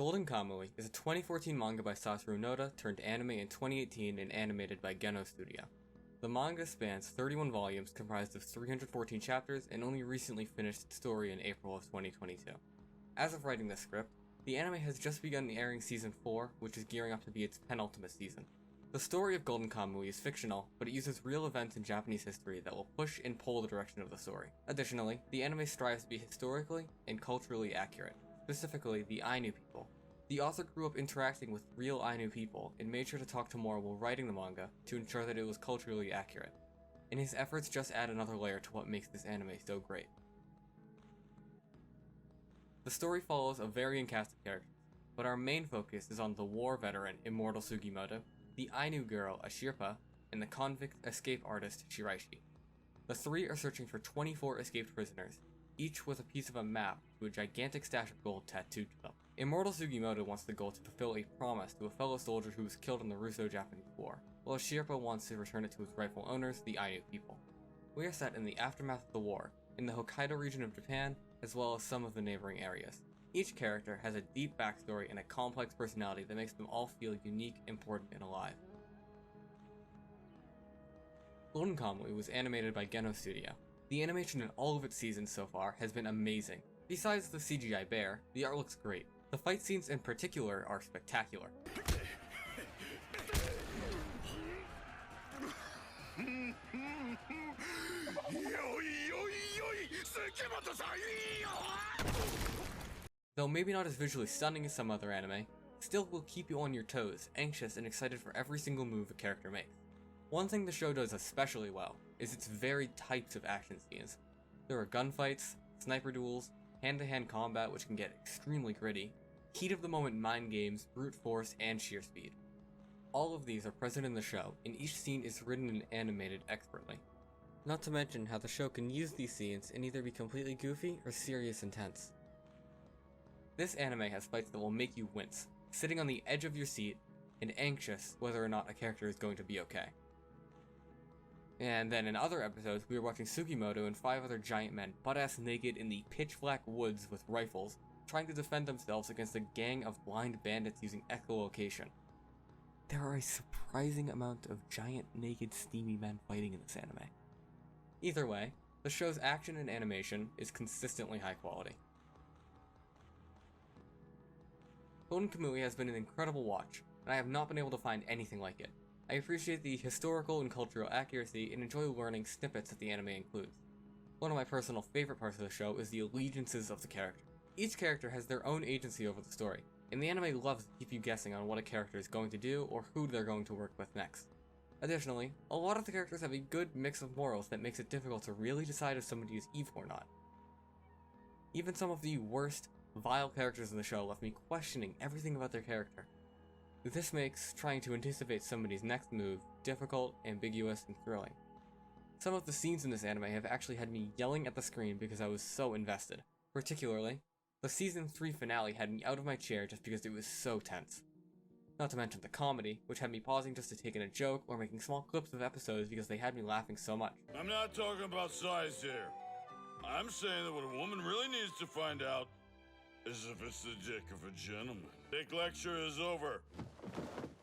Golden Kamuy is a 2014 manga by Satoru Noda turned anime in 2018 and animated by Geno Studio. The manga spans 31 volumes comprised of 314 chapters and only recently finished its story in April of 2022. As of writing this script, the anime has just begun airing Season 4, which is gearing up to be its penultimate season. The story of Golden Kamuy is fictional, but it uses real events in Japanese history that will push and pull the direction of the story. Additionally, the anime strives to be historically and culturally accurate, specifically the Ainu people. The author grew up interacting with real Ainu people and made sure to talk to more while writing the manga to ensure that it was culturally accurate. And his efforts just add another layer to what makes this anime so great. The story follows a varying cast of characters, but our main focus is on the war veteran Immortal Sugimoto, the Ainu girl Ashirpa, and the convict escape artist Shiraishi. The three are searching for 24 escaped prisoners, each with a piece of a map to a gigantic stash of gold tattooed to them. Immortal Sugimoto wants the gold to fulfill a promise to a fellow soldier who was killed in the Russo-Japanese War, while Ashirpa wants to return it to its rightful owners, the Ainu people. We are set in the aftermath of the war, in the Hokkaido region of Japan, as well as some of the neighboring areas. Each character has a deep backstory and a complex personality that makes them all feel unique, important, and alive. Golden Kamuy was animated by Geno Studio. The animation in all of its seasons so far has been amazing. Besides the CGI bear, the art looks great. The fight scenes in particular are spectacular. Though maybe not as visually stunning as some other anime, still will keep you on your toes, anxious and excited for every single move a character makes. One thing the show does especially well is its varied types of action scenes. There are gunfights, sniper duels, hand-to-hand combat which can get extremely gritty, heat-of-the-moment mind games, brute force, and sheer speed. All of these are present in the show, and each scene is written and animated expertly. Not to mention how the show can use these scenes and either be completely goofy or serious intense. This anime has fights that will make you wince, sitting on the edge of your seat and anxious whether or not a character is going to be okay. And then in other episodes, we are watching Sugimoto and 5 other giant men butt-ass naked in the pitch-black woods with rifles, trying to defend themselves against a gang of blind bandits using echolocation. There are a surprising amount of giant, naked, steamy men fighting in this anime. Either way, the show's action and animation is consistently high quality. Golden Kamuy has been an incredible watch, and I have not been able to find anything like it. I appreciate the historical and cultural accuracy and enjoy learning snippets that the anime includes. One of my personal favorite parts of the show is the allegiances of the character. Each character has their own agency over the story, and the anime loves to keep you guessing on what a character is going to do or who they're going to work with next. Additionally, a lot of the characters have a good mix of morals that makes it difficult to really decide if somebody is evil or not. Even some of the worst, vile characters in the show left me questioning everything about their character. This makes trying to anticipate somebody's next move difficult, ambiguous, and thrilling. Some of the scenes in this anime have actually had me yelling at the screen because I was so invested. Particularly, the Season 3 finale had me out of my chair just because it was so tense. Not to mention the comedy, which had me pausing just to take in a joke or making small clips of episodes because they had me laughing so much. I'm not talking about size here. I'm saying that what a woman really needs to find out is if it's the dick of a gentleman. Dick lecture is over.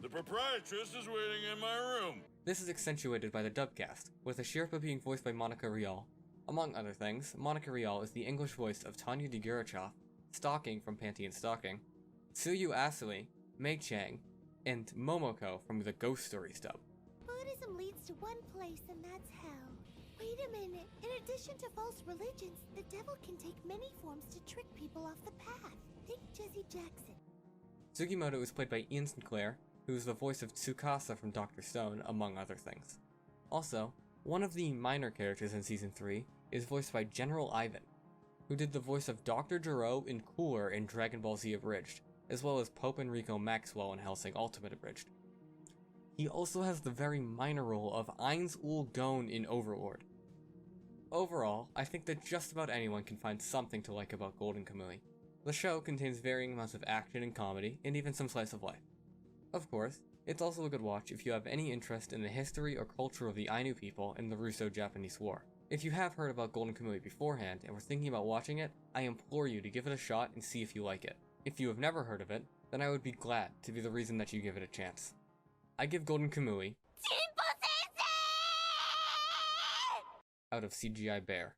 The proprietress is waiting in my room. This is accentuated by the dubcast, with Ashirpa being voiced by Monica Rial. Among other things, Monica Rial is the English voice of Tanya de Gurachoff, Stalking from Panty and Stalking, Tsuyu Asui, Mei Chang, and Momoko from the Ghost Stories dub. Buddhism leads to one place, and that's hell. Wait a minute. In addition to false religions, the devil can take many forms to trick people off the path. Think Jesse Jackson. Sugimoto is played by Ian Sinclair, who is the voice of Tsukasa from Dr. Stone, among other things. Also, one of the minor characters in Season 3 is voiced by General Ivan, who did the voice of Dr. Gero and Cooler in Dragon Ball Z Abridged, as well as Pope Enrico Maxwell in Hellsing Ultimate Abridged. He also has the very minor role of Ainz Ul Gon in Overlord. Overall, I think that just about anyone can find something to like about Golden Kamuy. The show contains varying amounts of action and comedy, and even some slice of life. Of course, it's also a good watch if you have any interest in the history or culture of the Ainu people in the Russo-Japanese War. If you have heard about Golden Kamuy beforehand and were thinking about watching it, I implore you to give it a shot and see if you like it. If you have never heard of it, then I would be glad to be the reason that you give it a chance. I give Golden Kamuy out of CGI Bear.